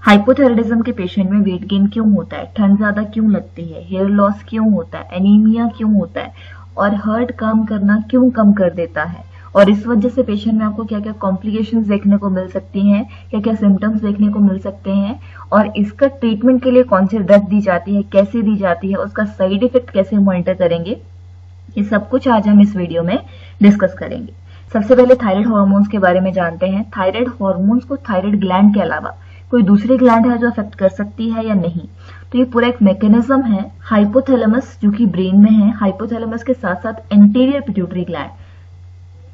Hypothyroidism के patient में weight gain क्यों होता है, ठंड ज्यादा क्यों लगती है, हेयर लॉस क्यों होता है, एनीमिया क्यों होता है और हार्ट काम करना क्यों कम कर देता है, और इस वजह से पेशेंट में आपको क्या क्या कॉम्प्लिकेशंस देखने को मिल सकती हैं, क्या क्या सिम्टम्स देखने को मिल सकते हैं, और इसका ट्रीटमेंट के लिए कौन सी ड्रग दी जाती है, कैसे दी जाती है, उसका साइड इफेक्ट कैसे मॉनिटर करेंगे, ये सब कुछ आज हम इस वीडियो में डिस्कस करेंगे। सबसे पहले थायराइड हार्मोन्स के बारे में जानते हैं। थायराइड हार्मोन्स को थायराइड ग्लैंड के अलावा कोई दूसरी ग्लैंड है जो अफेक्ट कर सकती है या नहीं, तो ये पूरा एक मैकेनिज्म है। हाइपोथैलेमस जो कि ब्रेन में है, हाइपोथैलेमस के साथ साथ एंटीरियर पिट्यूटरी ग्लैंड,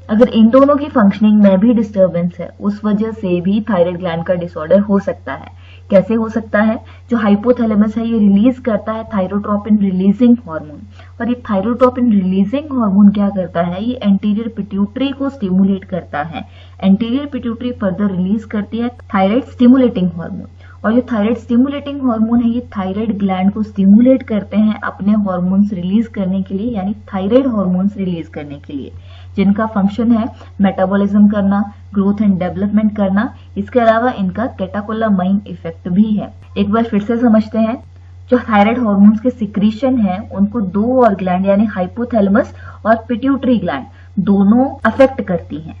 अगर इन दोनों की फंक्शनिंग में भी डिस्टर्बेंस है, उस वजह से भी थायराइड ग्लैंड का डिसऑर्डर हो सकता है। कैसे हो सकता है? जो हाइपोथैलेमस है ये रिलीज करता है थायरोट्रोपिन रिलीजिंग हार्मोन, और ये थायरोट्रोपिन रिलीजिंग हार्मोन क्या करता है, ये एंटीरियर पिट्यूटरी को स्टिमुलेट करता है। एंटीरियर पिट्यूटरी फर्दर रिलीज करती है थायराइड स्टिमुलेटिंग हार्मोन, और जो थायराइड स्टिमुलेटिंग हार्मोन है ये थायराइड ग्लैंड को स्टिमुलेट करते हैं अपने हार्मोन्स रिलीज करने के लिए, यानी थायराइड हार्मोन्स रिलीज करने के लिए, जिनका फंक्शन है मेटाबॉलिज्म करना, ग्रोथ एंड डेवलपमेंट करना। इसके अलावा इनका कैटाकोलामाइन इफेक्ट भी है। एक बार फिर से समझते हैं, जो थायराइड हार्मोन्स के सिक्रीशन है उनको दो और ग्लैंड यानी हाइपोथैलेमस और पिट्यूटरी ग्लैंड दोनों अफेक्ट करती हैं।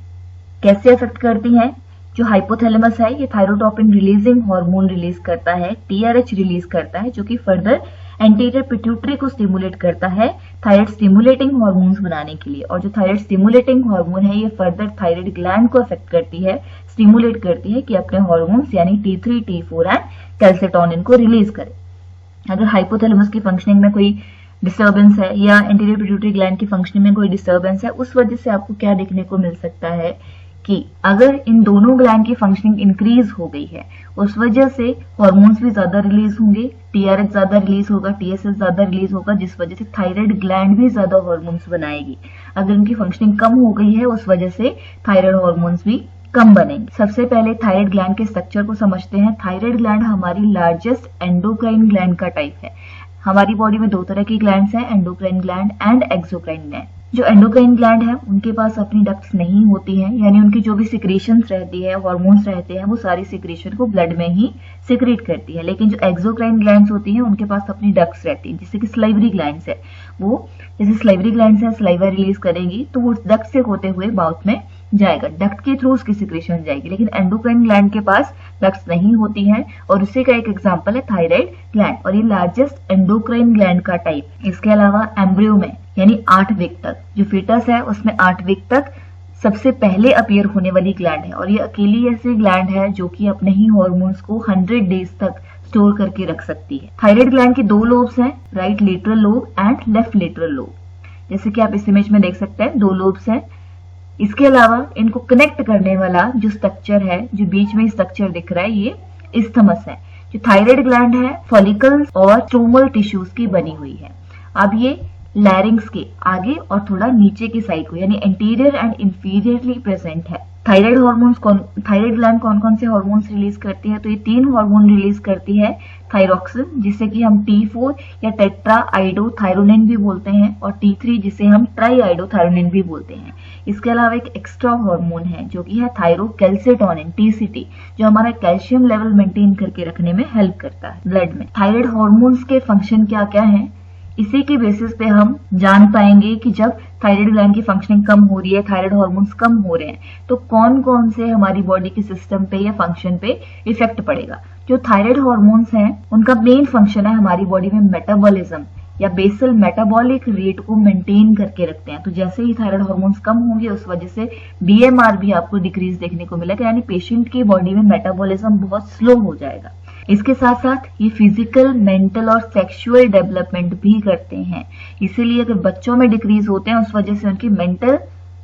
कैसे अफेक्ट करती हैं? जो हाइपोथैलेमस है ये थायरोट्रोपिन रिलीजिंग हार्मोन रिलीज करता है, टीआरएच रिलीज करता है, जो कि फर्दर एंटीरियर पिट्यूटरी को स्टिमुलेट करता है थायराइड स्टिमुलेटिंग हार्मोन्स बनाने के लिए, और जो थायराइड स्टिमुलेटिंग हार्मोन है ये फर्दर थायराइड ग्लैंड को अफेक्ट करती है, स्टिमुलेट करती है कि अपने हार्मोन्स यानी T3, T4 एंड कैल्सिटोनिन को रिलीज करे। अगर हाइपोथैलेमस की फंक्शनिंग में कोई डिस्टर्बेंस है या एंटीरियर पिट्यूटरी ग्लैंड की फंक्शनिंग में कोई डिस्टर्बेंस है, उस वजह से आपको क्या देखने को मिल सकता है कि अगर इन दोनों ग्लैंड की फंक्शनिंग इंक्रीज हो गई है, उस वजह से हार्मोन्स भी ज्यादा रिलीज होंगे, टीआरएच ज्यादा रिलीज होगा, टीएसएच ज्यादा रिलीज होगा, जिस वजह से थायराइड ग्लैंड भी ज्यादा हार्मोन्स बनाएगी। अगर इनकी फंक्शनिंग कम हो गई है, उस वजह से थायराइड हार्मोन्स भी कम बनेंगे। सबसे पहले थायराइड ग्लैंड के स्ट्रक्चर को समझते हैं। थायराइड ग्लैंड हमारी लार्जेस्ट एंडोक्राइन ग्लैंड का टाइप है। हमारी बॉडी में दो तरह की ग्लैंड्स हैं, endocrine gland and exocrine gland. जो एंडोक्राइन ग्लैंड है उनके पास अपनी डक्ट्स नहीं होती हैं, यानी उनकी जो भी सिक्रेशंस रहती है, हार्मोन्स रहते हैं, वो सारी सिक्रेशन को ब्लड में ही सिक्रेट करती है। लेकिन जो एक्सोक्राइन ग्लैंड्स होती हैं उनके पास अपनी डक्ट्स रहती हैं, जैसे कि स्लाइवरी ग्लैंड्स है, वो जैसे स्लाइवरी ग्लैंड्स है स्लाइवा रिलीज करेंगी तो वो डक्ट से होते हुए माउथ में जाएगा, डक्ट के थ्रू उसकी सिक्रेशन जाएगी। लेकिन एंडोक्राइन ग्लैंड के पास डक्ट्स नहीं होती हैं, और उसी का एक एग्जांपल है थायराइड ग्लैंड, और ये लार्जेस्ट एंडोक्राइन ग्लैंड का टाइप। इसके अलावा एम्ब्रियो में यानी 8 वीक तक जो फीटस है उसमें 8 वीक तक सबसे पहले अपीयर होने वाली ग्लैंड है, और ये अकेली ऐसी ग्लैंड है जो कि अपने ही हार्मोन्स को 100 डेज तक स्टोर करके रख सकती है। थायराइड ग्लैंड के दो लोब्स हैं, right lateral lobe and left lateral lobe, जैसे कि आप इस इमेज में देख सकते हैं, दो लोब्स हैं। इसके अलावा इनको कनेक्ट करने वाला जो स्ट्रक्चर है, जो बीच में स्ट्रक्चर दिख रहा है, ये इस्थमस है। जो थायराइड ग्लैंड है फॉलिकल्स और स्ट्रोमल टिश्यूज की बनी हुई है। अब ये लैरिंग्स के आगे और थोड़ा नीचे की साइड को यानी एंटीरियर एंड इंफीरियरली प्रेजेंट है। थायराइड हार्मोन्स थायराइड ग्लैंड कौन कौन से हार्मोन्स रिलीज करती है? तो ये 3 हार्मोन रिलीज करती है। थायरोक्सिन जिसे कि हम T4 या टेट्रा आइडोथायरोनिन भी बोलते हैं, और T3 जिसे हम ट्राई आइडोथायरोनिन भी बोलते हैं। इसके अलावा एक एक्स्ट्रा हार्मोन है जो कि है थायरोकैल्सिटोनिन TCT, जो हमारा कैल्शियम लेवल मेंटेन करके रखने में हेल्प करता है ब्लड में। थायराइड हार्मोन्स के फंक्शन क्या क्या है, इसी के बेसिस पे हम जान पाएंगे कि जब थायराइड ग्लैंड की फंक्शनिंग कम हो रही है, थायराइड हार्मोन्स कम हो रहे हैं, तो कौन कौन से हमारी बॉडी के सिस्टम पे या फंक्शन पे इफेक्ट पड़ेगा। जो थायराइड हार्मोन्स हैं उनका मेन फंक्शन है हमारी बॉडी में मेटाबॉलिज्म या बेसल मेटाबॉलिक रेट को मेंटेन करके रखते हैं। तो जैसे ही थायराइड हार्मोन्स कम होंगे उस वजह से BMR भी आपको डिक्रीज देखने को मिलेगा, यानी पेशेंट की बॉडी में मेटाबॉलिज्म बहुत स्लो हो जाएगा। इसके साथ साथ ये फिजिकल, मेंटल और सेक्सुअल डेवलपमेंट भी करते हैं। इसीलिए अगर बच्चों में डिक्रीज होते हैं उस वजह से उनकी मेंटल,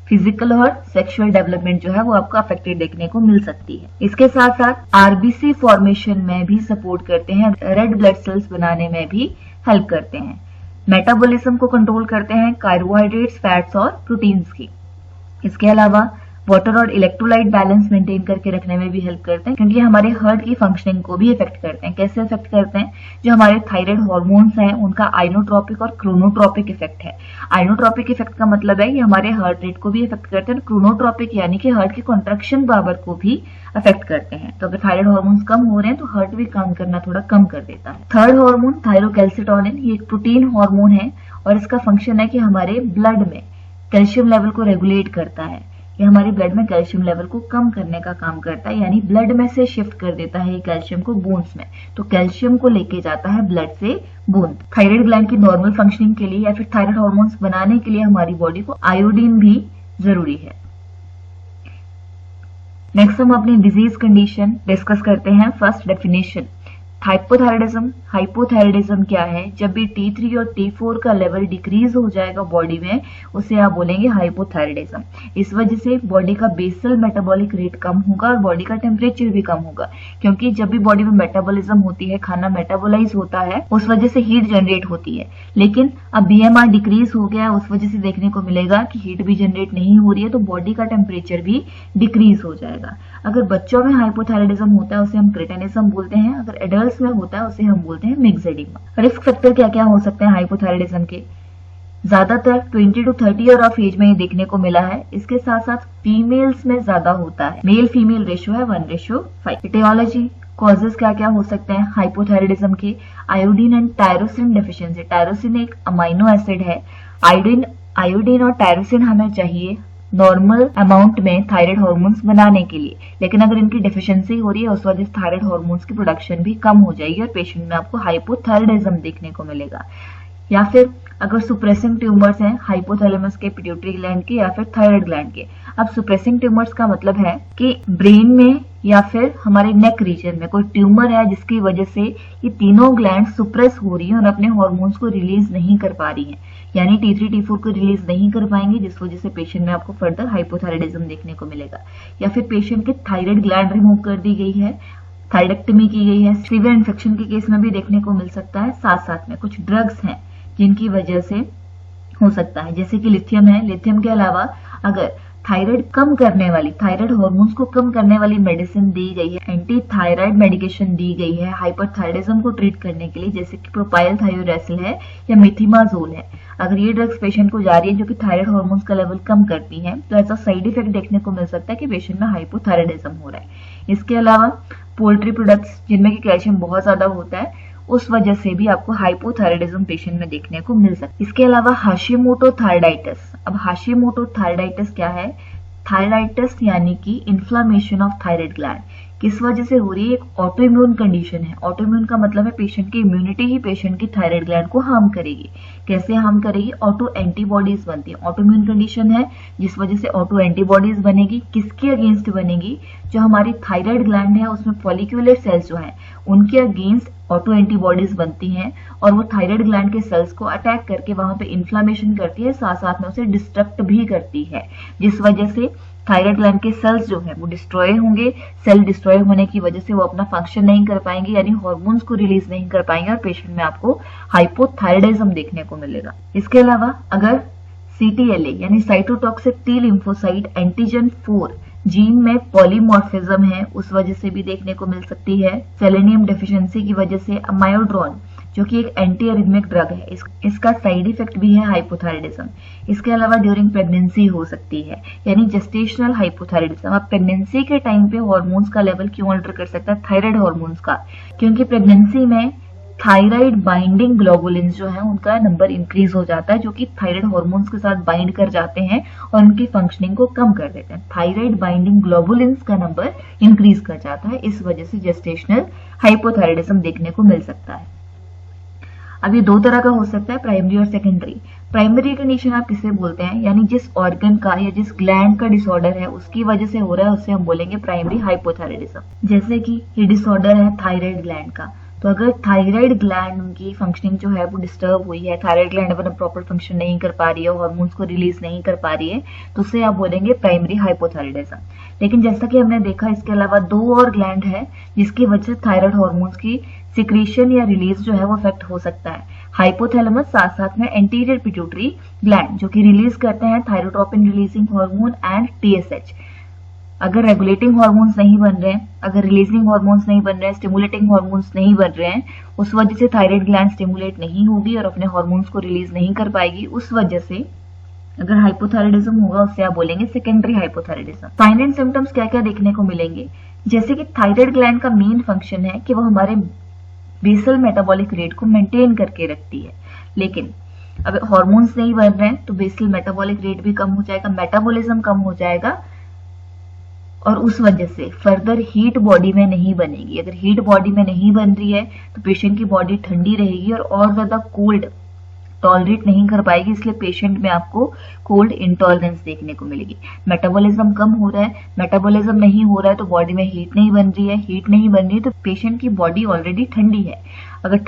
फिजिकल और सेक्सुअल डेवलपमेंट जो है वो आपको अफेक्टेड देखने को मिल सकती है। इसके साथ साथ RBC फॉर्मेशन में भी सपोर्ट करते हैं, रेड ब्लड सेल्स बनाने में भी हेल्प करते हैं। मेटाबॉलिज्म को कंट्रोल करते हैं कार्बोहाइड्रेट्स, फैट्स और प्रोटीन्स की। इसके अलावा वाटर और इलेक्ट्रोलाइट बैलेंस मेंटेन करके रखने में भी हेल्प करते हैं, क्योंकि हमारे हार्ट की फंक्शनिंग को भी इफेक्ट करते हैं। कैसे इफेक्ट करते हैं? जो हमारे थायराइड हार्मोन्स हैं उनका आइनोट्रोपिक और क्रोनोट्रोपिक इफेक्ट है। आइनोट्रोपिक इफेक्ट का मतलब है कि हमारे हार्ट रेट को भी इफेक्ट करते हैं, क्रोनोट्रोपिक यानी कि हार्ट की कॉन्ट्रैक्शन पावर को भी अफेक्ट करते हैं। तो अगर थायराइड हार्मोन्स कम हो रहे हैं तो हार्ट भी काम करना थोड़ा कम कर देता है। थर्ड हार्मोन थायरोकैल्सिटोनिन, ये एक प्रोटीन हार्मोन है और इसका फंक्शन है कि हमारे ब्लड में कैल्शियम लेवल को रेगुलेट करता है। ये हमारे ब्लड में कैल्शियम लेवल को कम करने का काम करता है, यानी ब्लड में से शिफ्ट कर देता है ये कैल्शियम को बोन्स में। तो कैल्शियम को लेके जाता है ब्लड से बोन। थायराइड ग्लैंड की नॉर्मल फंक्शनिंग के लिए या फिर थायराइड हार्मोन्स बनाने के लिए हमारी बॉडी को आयोडीन भी जरूरी है। नेक्स्ट हम अपनी डिजीज कंडीशन डिस्कस करते हैं। First definition, hypothyroidism. हाइपोथायराइडिज्म क्या है? जब भी T3 और T4 का लेवल डिक्रीज हो जाएगा बॉडी में, उसे आप बोलेंगे हाइपोथायराइडिज्म। इस वजह से बॉडी का बेसल मेटाबॉलिक रेट कम होगा और बॉडी का टेम्परेचर भी कम होगा, क्योंकि जब भी बॉडी में मेटाबॉलिज्म होती है, खाना मेटाबोलाइज होता है, उस वजह से हीट जनरेट होती है। लेकिन अब BMR डिक्रीज हो गया, उस वजह से देखने को मिलेगा कि हीट भी जनरेट नहीं हो रही है, तो बॉडी का टेम्परेचर भी डिक्रीज हो जाएगा। अगर बच्चों में हाइपोथायराइडिज्म होता है उसे हम क्रेटिनिज्म बोलते हैं, अगर एडल्ट्स में होता है उसे हम बोलते हैं मिक्स्ड एडिमा। रिस्क फैक्टर क्या क्या हो सकते हैं हाइपोथायराइडिज्म के? ज्यादातर 20 to 30 ईयर ऑफ एज में ये देखने को मिला है। इसके साथ साथ फीमेल्स में ज्यादा होता है, मेल फीमेल रेशियो है 1:5। इटियोलॉजी, कॉजेज क्या क्या हो सकते हैं हाइपोथायराइडिज्म के? Iodine and tyrosine deficiency. Tyrosine एक अमाइनो एसिड है। आयोडीन और टायरोसिन हमें चाहिए नॉर्मल अमाउंट में थायराइड हार्मोन्स बनाने के लिए, लेकिन अगर इनकी डेफिशिएंसी हो रही है उस वजह से थायराइड हार्मोन्स की प्रोडक्शन भी कम हो जाएगी और पेशेंट में आपको हाइपोथायराइडिज्म देखने को मिलेगा। या फिर अगर सुप्रेसिंग ट्यूमर्स हैं हाइपोथैलेमस के, पिट्यूटरी ग्लैंड के या फिर थायराइड ग्लैंड के। अब सुप्रेसिंग ट्यूमर्स का मतलब है कि ब्रेन में या फिर हमारे नेक रीजन में कोई ट्यूमर है जिसकी वजह से ये तीनों ग्लैंड सुप्रेस हो रही है और अपने हार्मोन्स को रिलीज नहीं कर पा रही हैं, यानी T3 T4 को रिलीज नहीं कर पाएंगे, जिस वजह से पेशेंट में आपको फर्दर हाइपोथायराइडिज्म देखने को मिलेगा। या फिर पेशेंट की थायराइड ग्लैंड रिमूव कर दी गई है, थायरेक्टमी की गई है, सीवियर इन्फेक्शन के केस में भी देखने को मिल सकता है। साथ साथ में कुछ ड्रग्स हैं जिनकी वजह से हो सकता है, जैसे कि लिथियम है। लिथियम के अलावा अगर थायराइड कम करने वाली, थायराइड हार्मोन्स को कम करने वाली मेडिसिन दी गई है, एंटी थायराइड मेडिकेशन दी गई है हाइपरथायराइडिज्म को ट्रीट करने के लिए, जैसे कि प्रोपाइल थायोरेसिल है या मिथिमाजोल है। अगर ये ड्रग्स पेशेंट को जा रही है जो कि थायराइड हार्मोन्स का लेवल कम करती है, तो ऐसा साइड इफेक्ट देखने को मिल सकता है कि पेशेंट में हाइपोथायराइडिज्म हो रहा है। इसके अलावा पोल्ट्री प्रोडक्ट्स जिनमें कि कैल्शियम बहुत ज्यादा होता है, उस वजह से भी आपको हाइपोथायराइडिज्म पेशेंट में देखने को मिल सकता है। इसके अलावा हाशिमोटो थायराइडाइटिस। अब हाशिमोटो थायराइडाइटिस क्या है? थायराइटिस यानी कि इन्फ्लामेशन ऑफ थायराइड ग्लैंड। किस वजह से हो रही है? एक ऑटो इम्यून कंडीशन है। ऑटो इम्यून का मतलब है पेशेंट की इम्यूनिटी ही पेशेंट की थायराइड ग्लैंड को हार्म करेगी। कैसे हार्म करेगी? ऑटो एंटीबॉडीज बनती है। ऑटो इम्यून कंडीशन है जिस वजह से ऑटो एंटीबॉडीज बनेगी। किसके अगेंस्ट बनेगी? जो हमारी थायराइड ग्लैंड है उसमें फॉलिक्यूलर सेल्स जो है उनके अगेंस्ट ऑटो एंटीबॉडीज बनती हैं और वो थायराइड ग्लैंड के सेल्स को अटैक करके वहां पे इन्फ्लामेशन करती है, साथ साथ में उसे डिस्ट्रक्ट भी करती है, जिस वजह से थायराइड ग्लैंड के सेल्स जो है वो डिस्ट्रॉय होंगे। सेल डिस्ट्रॉय होने की वजह से वो अपना फंक्शन नहीं कर पाएंगे, यानी हार्मोन्स को रिलीज नहीं कर पाएंगे और पेशेंट में आपको हाइपोथायराइडिज्म देखने को मिलेगा। इसके अलावा अगर CTLA यानी cytotoxic T lymphocyte antigen 4 gene में पॉलीमॉर्फिज्म है, उस वजह से भी देखने को मिल सकती है। सेलेनियम डेफिशिएंसी की वजह से अमायोड्रोन जो कि एक एंटी एरिथमिक ड्रग है, इसका साइड इफेक्ट भी है हाइपोथायराइडिज्म। इसके अलावा ड्यूरिंग प्रेगनेंसी हो सकती है, यानी जेस्टेशनल हाइपोथायराइडिज्म। अब प्रेगनेंसी के टाइम पे हार्मोन्स का लेवल क्यों अल्टर कर सकता है? थायराइड हार्मोन्स का, क्योंकि प्रेगनेंसी में थायराइड बाइंडिंग ग्लोबुलिन्स जो है उनका नंबर इंक्रीज हो जाता है, जो कि थायराइड हार्मोन्स के साथ बाइंड कर जाते हैं और उनकी फंक्शनिंग को कम कर देते हैं। थायराइड बाइंडिंग ग्लोबुलिन्स का नंबर इंक्रीज कर जाता है, इस वजह से जेस्टेशनल हाइपोथायराइडिज्म देखने को मिल सकता है। अब ये दो तरह का हो सकता है, प्राइमरी और सेकेंडरी। प्राइमरी कंडीशन आप किसे बोलते हैं? यानी जिस ऑर्गन का या जिस ग्लैंड का डिसऑर्डर है उसकी वजह से हो रहा है, उससे हम बोलेंगे प्राइमरी हाइपोथायराइडिज्म। जैसे कि ये डिसऑर्डर है थायराइड ग्लैंड का, तो अगर थायराइड ग्लैंड की फंक्शनिंग जो है वो डिस्टर्ब हुई है, थायराइड ग्लैंड अपना प्रॉपर फंक्शन नहीं कर पा रही है, हार्मोन्स को रिलीज नहीं कर पा रही है, तो उसे आप बोलेंगे प्राइमरी हाइपोथायराइडिज्म। लेकिन जैसा कि हमने देखा इसके अलावा दो और ग्लैंड है जिसकी वजह से थायराइड हार्मोन्स की सिक्रीशन या रिलीज जो है वो इफेक्ट हो सकता है। हाइपोथैलेमस, साथ साथ में एंटीरियर पिट्यूटरी ग्लैंड जो कि रिलीज करते हैं thyrotropin releasing hormone and TSH। अगर रेगुलेटिंग हार्मोन्स नहीं बन रहे हैं, अगर रिलीजिंग हार्मोन्स नहीं बन रहे हैं, स्टिमुलेटिंग हार्मोन्स नहीं बन रहे हैं, उस वजह से थायराइड ग्लैंड स्टिमुलेट नहीं होगी और अपने हार्मोन्स को रिलीज नहीं कर पाएगी। उस वजह से अगर हाइपोथायराइडिज्म होगा उससे आप बोलेंगे secondary hypothyroidism. Sign and symptoms क्या क्या देखने को मिलेंगे, जैसे कि थायराइड ग्लैंड का मेन फंक्शन है कि वो हमारे बेसल मेटाबॉलिक रेट को मेंटेन करके रखती है, लेकिन अगर हार्मोन्स नहीं बन रहे हैं तो बेसल मेटाबॉलिक रेट भी कम हो जाएगा, मेटाबॉलिज्म कम हो जाएगा और उस वजह से फर्दर हीट बॉडी में नहीं बनेगी। अगर हीट बॉडी में नहीं बन रही है तो पेशेंट की बॉडी ठंडी रहेगी और ज्यादा कोल्ड टॉलरेट नहीं कर पाएगी, इसलिए पेशेंट में आपको कोल्ड इंटॉलरेंस देखने को मिलेगी। मेटाबॉलिज्म कम हो रहा है, मेटाबॉलिज्म नहीं हो रहा है तो बॉडी में हीट नहीं बन रही है, हीट नहीं बन रही है तो पेशेंट की बॉडी ऑलरेडी ठंडी है। अगर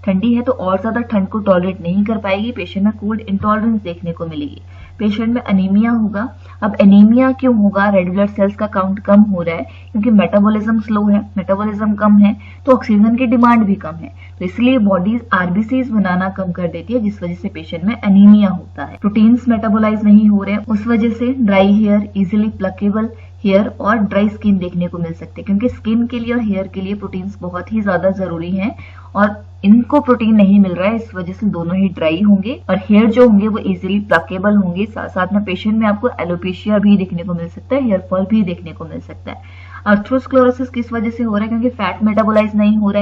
ठंडी है तो और ज्यादा ठंड को टॉलरेट नहीं कर पाएगी, पेशेंट में कोल्ड इंटॉलरेंस देखने को मिलेगी। पेशेंट में एनीमिया होगा। अब एनीमिया क्यों होगा, रेड ब्लड सेल्स का काउंट कम हो रहा है क्योंकि मेटाबॉलिज्म स्लो है, मेटाबॉलिज्म कम है तो ऑक्सीजन की डिमांड भी कम है, तो इसलिए बॉडी आरबीसीज बनाना कम कर देती है, जिस वजह से पेशेंट में एनीमिया होता है। प्रोटीन्स मेटाबोलाइज नहीं हो रहे हैं, उस वजह से ड्राई हेयर, इजिली प्लकेबल हेयर और ड्राई स्किन देखने को मिल सकते हैं, क्योंकि स्किन के लिए और हेयर के लिए प्रोटीन्स बहुत ही ज्यादा जरूरी हैं और इनको प्रोटीन नहीं मिल रहा है, इस वजह से दोनों ही ड्राई होंगे और हेयर जो होंगे वो इजीली प्लकेबल होंगे। साथ में पेशेंट में आपको एलोपेशिया भी देखने को मिल सकता है, हेयर फॉल भी देखने को मिल सकता है। अर्थरोस्क्लेरोसिस किस वजह से हो रहा है, क्योंकि फैट मेटाबोलाइज नहीं हो रहा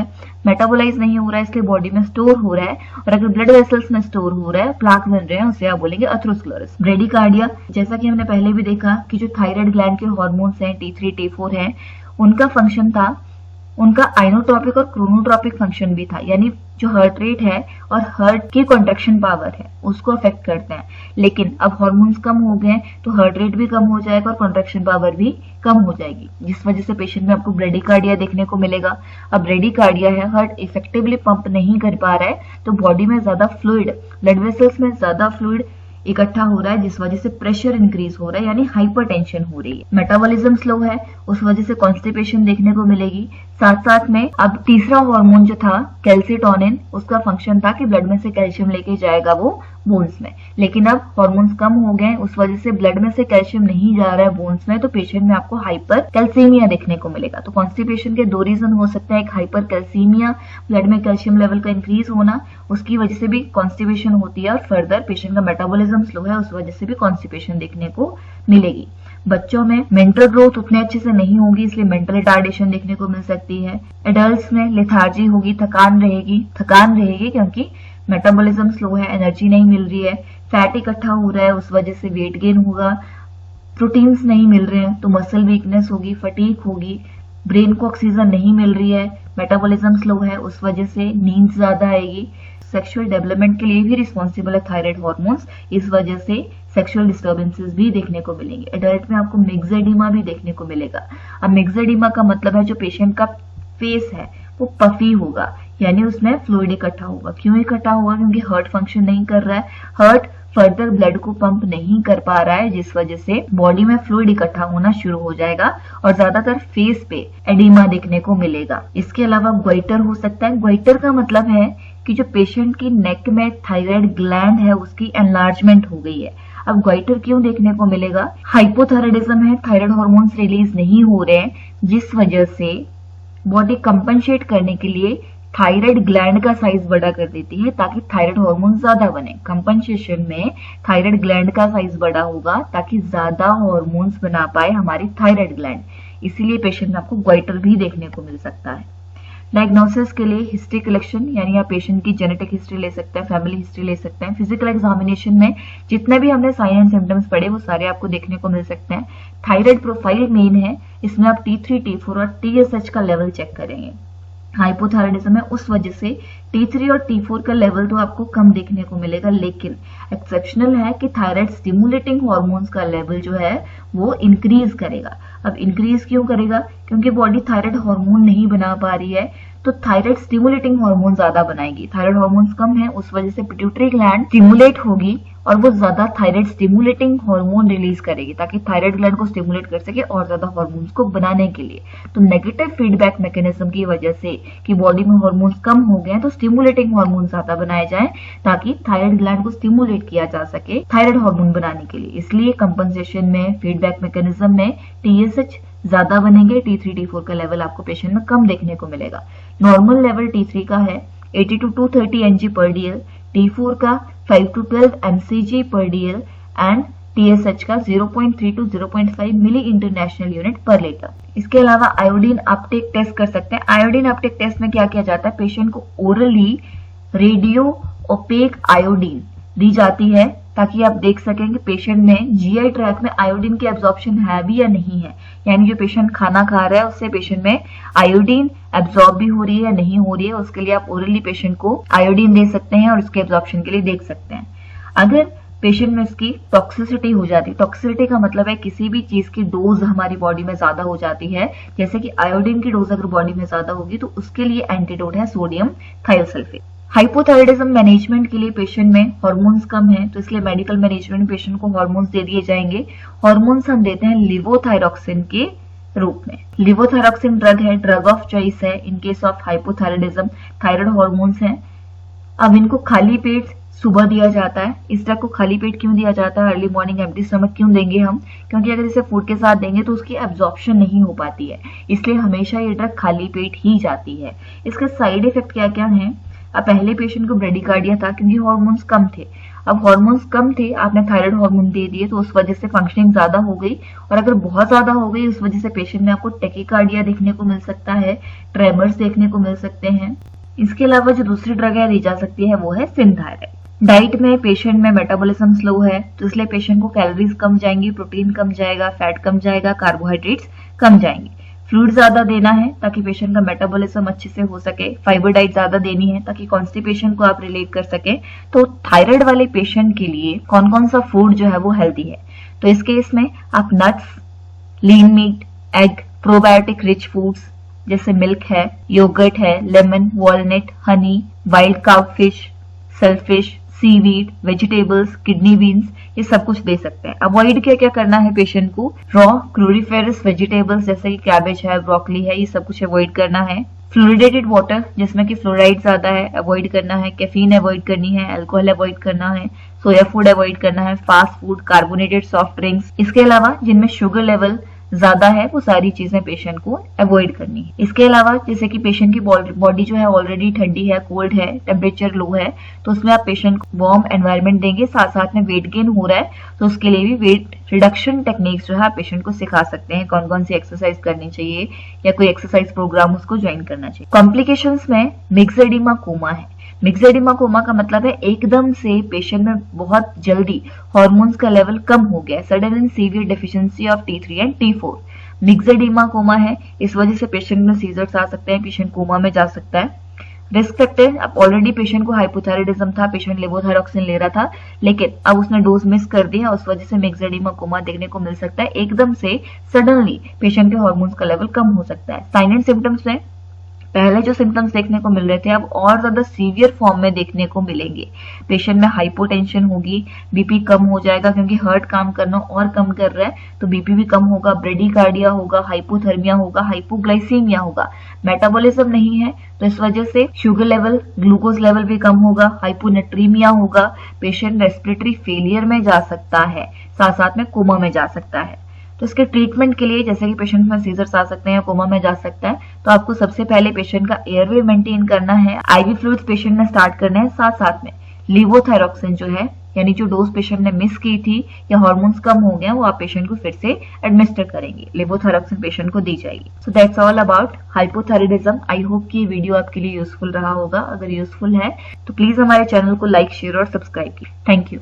है, इसलिए बॉडी में स्टोर हो रहा है और अगर ब्लड वेसल्स में स्टोर हो रहा है, प्लाक बन रहे हैं, उसे आप बोलेंगे अर्थरोस्क्लेरोसिस। ब्रेडिकार्डिया, जैसा कि हमने पहले भी देखा कि जो थायराइड ग्लैंड के हार्मोन्स हैं T3 T4 हैं, उनका फंक्शन था, उनका आइनोट्रोपिक और क्रोनोट्रोपिक फंक्शन भी था, यानी जो हार्ट रेट है और हार्ट की कॉन्ट्रैक्शन पावर है उसको अफेक्ट करते हैं। लेकिन अब हार्मोन्स कम हो गए तो हार्ट रेट भी कम हो जाएगा और कॉन्ट्रैक्शन पावर भी कम हो जाएगी, जिस वजह से पेशेंट में आपको ब्रेडिकार्डिया देखने को मिलेगा। अब ब्रेडिकार्डिया है, हार्ट इफेक्टिवली पंप नहीं कर पा रहा है तो बॉडी में ज्यादा फ्लूइड, ब्लड वेसल्स में ज्यादा फ्लूइड इकट्ठा हो रहा है, जिस वजह से प्रेशर इंक्रीज हो रहा है, यानी हाइपरटेंशन हो रही है। मेटाबॉलिज्म स्लो है, उस वजह से कॉन्स्टिपेशन देखने को मिलेगी। साथ में अब तीसरा हार्मोन जो था कैल्सिटोनिन, उसका फंक्शन था कि ब्लड में से कैल्शियम लेके जाएगा वो बोन्स में, लेकिन अब हार्मोन्स कम हो गए, उस वजह से ब्लड में से कैल्शियम नहीं जा रहा है बोन्स में, तो पेशेंट में आपको हाइपर कैल्सीमिया देखने को मिलेगा। तो कॉन्स्टिपेशन के दो रीजन हो सकते हैं, एक हाइपर कैल्सीमिया, ब्लड में कैल्शियम लेवल का इंक्रीज होना, उसकी वजह से भी कॉन्स्टिपेशन होती है, और फर्दर पेशेंट का मेटाबॉलिज्म स्लो है, उस वजह से भी कॉन्स्टिपेशन देखने को मिलेगी। बच्चों में मेंटल ग्रोथ उतने अच्छे से नहीं होगी, इसलिए मेंटल रिटार्डेशन देखने को मिल सकती है। एडल्ट्स में लेथार्जी होगी, थकान रहेगी क्योंकि मेटाबॉलिज्म स्लो है, एनर्जी नहीं मिल रही है, फैट इकट्ठा हो रहा है, उस वजह से वेट गेन होगा। प्रोटीन्स नहीं मिल रहे हैं तो मसल वीकनेस होगी, फटीग होगी, ब्रेन को ऑक्सीजन नहीं मिल रही है, मेटाबॉलिज्म स्लो है, उस वजह से नींद ज्यादा आएगी। सेक्सुअल डेवलपमेंट के लिए भी रिस्पॉन्सिबल है थायराइड हार्मोन्स, इस वजह से सेक्सुअल डिस्टर्बेंसेस भी देखने को मिलेंगे। एडल्ट में आपको मिक्सेडिमा भी देखने को मिलेगा। अब मिक्सेडिमा का मतलब है जो पेशेंट का फेस है वो पफी होगा, यानी उसमें फ्लूइड इकट्ठा होगा। क्यों इकट्ठा होगा, क्योंकि हार्ट फंक्शन नहीं कर रहा है, हार्ट फर्दर ब्लड को पंप नहीं कर पा रहा है, जिस वजह से बॉडी में फ्लूइड इकट्ठा होना शुरू हो जाएगा और ज्यादातर फेस पे एडिमा देखने को मिलेगा। इसके अलावा ग्वाइटर हो सकता है। ग्वाइटर का मतलब है कि जो पेशेंट की नेक में थायराइड ग्लैंड है उसकी एनलार्जमेंट हो गई है। अब ग्वाइटर क्यों देखने को मिलेगा, हाइपोथायराइडिज्म है, थायराइड हार्मोन्स रिलीज नहीं हो रहे हैं, जिस वजह से बॉडी कंपनसेट करने के लिए थायराइड ग्लैंड का साइज बड़ा कर देती है ताकि थायराइड हार्मोन ज्यादा बने। कंपनसेशन में थायराइड ग्लैंड का साइज बड़ा होगा ताकि ज्यादा हार्मोन्स बना पाए हमारी थायराइड ग्लैंड, इसीलिए पेशेंट में आपको ग्वाइटर भी देखने को मिल सकता है। डायग्नोसिस के लिए हिस्ट्री कलेक्शन, यानी आप पेशेंट की जेनेटिक हिस्ट्री ले सकते हैं, फैमिली हिस्ट्री ले सकते हैं। फिजिकल एग्जामिनेशन में जितने भी हमने साइन एंड सिम्टम्स पढ़े वो सारे आपको देखने को मिल सकते हैं। थायराइड प्रोफाइल मेन है, इसमें आप T3 T4 और TSH का लेवल चेक करेंगे। हाइपोथायराइडिज्म है, उस वजह से T3 और T4 का लेवल तो आपको कम देखने को मिलेगा, लेकिन एक्सेप्शनल है कि थायराइड स्टिमुलेटिंग हार्मोन्स का लेवल जो है वो इंक्रीज करेगा। अब इंक्रीज क्यों करेगा, क्योंकि बॉडी थायराइड हार्मोन नहीं बना पा रही है तो थायराइड स्टिमुलेटिंग हार्मोन ज्यादा बनाएगी। थायराइड हार्मोन्स कम है, उस वजह से पिट्यूटरी ग्लैंड स्टिमुलेट होगी और वो ज्यादा थायराइड स्टिमुलेटिंग हार्मोन रिलीज करेगी ताकि थायराइड ग्लैंड को स्टिमुलेट कर सके और ज्यादा हार्मोन्स को बनाने के लिए। तो नेगेटिव फीडबैक मैकेनिज्म की वजह से कि बॉडी में हार्मोन्स कम हो गए हैं तो स्टिमुलेटिंग हार्मोन ज्यादा बनाए जाएं ताकि थायराइड ग्लैंड को स्टिमुलेट किया जा सके थायराइड हार्मोन बनाने के लिए। इसलिए कंपनसेशन में, फीडबैक मैकेनिज्म में TSH ज्यादा बनेंगे, T3 T4 का लेवल आपको पेशेंट में कम देखने को मिलेगा। नॉर्मल लेवल T3 का है 80 to 230 mg per dl, T4 का 5 to 12 mcg per dl and TSH का 0.3 to 0.5 मिली इंटरनेशनल यूनिट पर लीटर। इसके अलावा आयोडीन अपटेक टेस्ट कर सकते हैं। आयोडीन अपटेक टेस्ट में क्या किया जाता है, पेशेंट को ओरली रेडियो ओपेक आयोडीन दी जाती है ताकि आप देख सकें कि पेशेंट में GI ट्रैक में आयोडीन की एब्जॉर्प्शन है भी या नहीं है, यानी जो पेशेंट खाना खा रहा है उससे पेशेंट में आयोडीन एब्जॉर्ब भी हो रही है या नहीं हो रही है। उसके लिए आप ओरली पेशेंट को आयोडीन दे सकते हैं और उसके एब्जॉर्प्शन के लिए देख सकते हैं। अगर पेशेंट में इसकी टॉक्सिसिटी हो जाती है, टॉक्सिसिटी का मतलब है किसी भी चीज की डोज हमारी बॉडी में ज्यादा हो जाती है, जैसे कि आयोडीन की डोज अगर बॉडी में ज्यादा होगी तो उसके लिए एंटीडोट है सोडियम थायोसल्फेट। हाइपोथायराइडिज्म मैनेजमेंट के लिए पेशेंट में हार्मोन्स कम है तो इसलिए मेडिकल मैनेजमेंट में पेशेंट को हार्मोन्स दे दिए जाएंगे। हार्मोन्स हम देते हैं लिवोथायरॉक्सिन के रूप में। लिवोथायरॉक्सिन ड्रग है, ड्रग ऑफ चॉइस है in case of hypothyroidism. Thyroid hormones हैं। अब इनको खाली पेट सुबह दिया जाता है। इस ड्रग को खाली पेट क्यों दिया जाता है, अर्ली मॉर्निंग एम्प्टी स्टमक क्यों देंगे हम, क्योंकि अगर इसे फूड के साथ देंगे तो उसकी एब्जॉर्प्शन नहीं हो पाती है, इसलिए हमेशा ये ड्रग खाली पेट ही जाती है। इसके साइड इफेक्ट क्या क्या है, अब पहले पेशेंट को ब्रेडिकार्डिया था क्योंकि हार्मोन्स कम थे। अब हार्मोन्स कम थे, आपने थायराइड हार्मोन दे दिए तो उस वजह से फंक्शनिंग ज्यादा हो गई, और अगर बहुत ज्यादा हो गई उस वजह से पेशेंट में आपको टेकिकार्डिया देखने को मिल सकता है, ट्रेमर्स देखने को मिल सकते हैं। इसके अलावा जो दूसरी ड्रग है दी जा सकती है वो है सिंथायराइड। डाइट में पेशेंट में मेटाबॉलिज्म स्लो है तो इसलिए पेशेंट को कैलोरीज कम जाएंगी, प्रोटीन कम जाएगा, फैट कम जाएगा, कार्बोहाइड्रेट्स कम जाएंगे। फ्लूइड ज्यादा देना है ताकि पेशेंट का मेटाबॉलिज्म अच्छे से हो सके। फाइबर डाइट ज्यादा देनी है ताकि कॉन्स्टिपेशन को आप रिलीव कर सके। तो थायराइड वाले पेशेंट के लिए कौन कौन सा फूड जो है वो हेल्दी है, तो इस केस में आप nuts, lean meat, egg, probiotic rich foods जैसे मिल्क है, योगर्ट है, lemon, walnut, Honey, wild cow fish, shellfish, seaweed, vegetables, kidney beans, ये सब कुछ दे सकते हैं। अवॉइड क्या क्या करना है पेशेंट को, रॉ क्लोरीफेरस वेजिटेबल्स जैसे कि कैबेज है, ब्रोकली है, ये सब कुछ अवॉइड करना है। फ्लोरिडेटेड वाटर जिसमें कि फ्लोराइड ज्यादा है अवॉइड करना है, कैफीन अवॉइड करनी है, अल्कोहल अवॉइड करना है, सोया फूड अवॉइड करना है, fast food, carbonated soft drinks. इसके अलावा जिनमें शुगर लेवल ज्यादा है वो सारी चीजें पेशेंट को अवॉइड करनी है। इसके अलावा जैसे कि पेशेंट की बॉडी जो है ऑलरेडी ठंडी है, कोल्ड है, टेम्परेचर लो है, तो उसमें आप पेशेंट को वार्म एनवायरनमेंट देंगे। साथ साथ में वेट गेन हो रहा है तो उसके लिए भी वेट रिडक्शन टेक्निक्स जो है पेशेंट को सिखा सकते हैं, कौन कौन सी एक्सरसाइज करनी चाहिए या कोई एक्सरसाइज प्रोग्राम उसको ज्वाइन करना चाहिए। कॉम्प्लिकेशंस में मिक्स्ड एडिमा कोमा है। मिक्स्ड एडिमा कोमा का मतलब है एकदम से पेशेंट में बहुत जल्दी हार्मोन्स का लेवल कम हो गया, sudden and severe deficiency of T3 and T4। Myxedema coma है, इस वजह से पेशेंट में सीजर्स आ सकते हैं, पेशेंट कोमा में जा सकता है। रिस्क फैक्टर, अब ऑलरेडी पेशेंट को हाइपोथायराइडिज्म था, पेशेंट लेवोथायरॉक्सिन ले रहा था लेकिन अब उसने डोज मिस कर दिया, उस वजह से मिक्स्ड एडिमा कोमा देखने को मिल सकता है। एकदम से सडनली पेशेंट के हार्मोन्स का लेवल कम हो सकता है। साइन एंड सिम्टम्स में पहले जो सिम्टम्स देखने को मिल रहे थे अब और ज्यादा सीवियर फॉर्म में देखने को मिलेंगे। पेशेंट में हाइपोटेंशन होगी, बीपी कम हो जाएगा क्योंकि हार्ट काम करना और कम कर रहा है तो बीपी भी कम होगा, ब्रेडिकार्डिया होगा, हाइपोथर्मिया होगा, हाइपोग्लाइसीमिया होगा। मेटाबॉलिज्म नहीं है तो इस वजह से शुगर लेवल, ग्लूकोज लेवल भी कम होगा, हाइपोनेट्रीमिया होगा, पेशेंट रेस्पिरेटरी फेलियर में जा सकता है, साथ साथ में कोमा में जा सकता है। तो इसके ट्रीटमेंट के लिए जैसे कि पेशेंट में सीजर्स आ सकते हैं या कोमा में जा सकता है तो आपको सबसे पहले पेशेंट का एयरवे मेंटेन करना है, आईवी फ्लूइड्स पेशेंट ने स्टार्ट करने हैं, साथ साथ में लिवोथायरॉक्सिन जो है यानी जो डोज पेशेंट ने मिस की थी या हार्मोन्स कम हो गए वो आप पेशेंट को फिर से एडमिनिस्टर करेंगे। लिवोथायरॉक्सिन पेशेंट को दी जाएगी। So that's all about hypothyroidism. I hope कि ये वीडियो आपके लिए यूजफुल रहा होगा। अगर यूजफुल है तो प्लीज हमारे चैनल को लाइक, शेयर और सब्सक्राइब कीजिए। Thank you.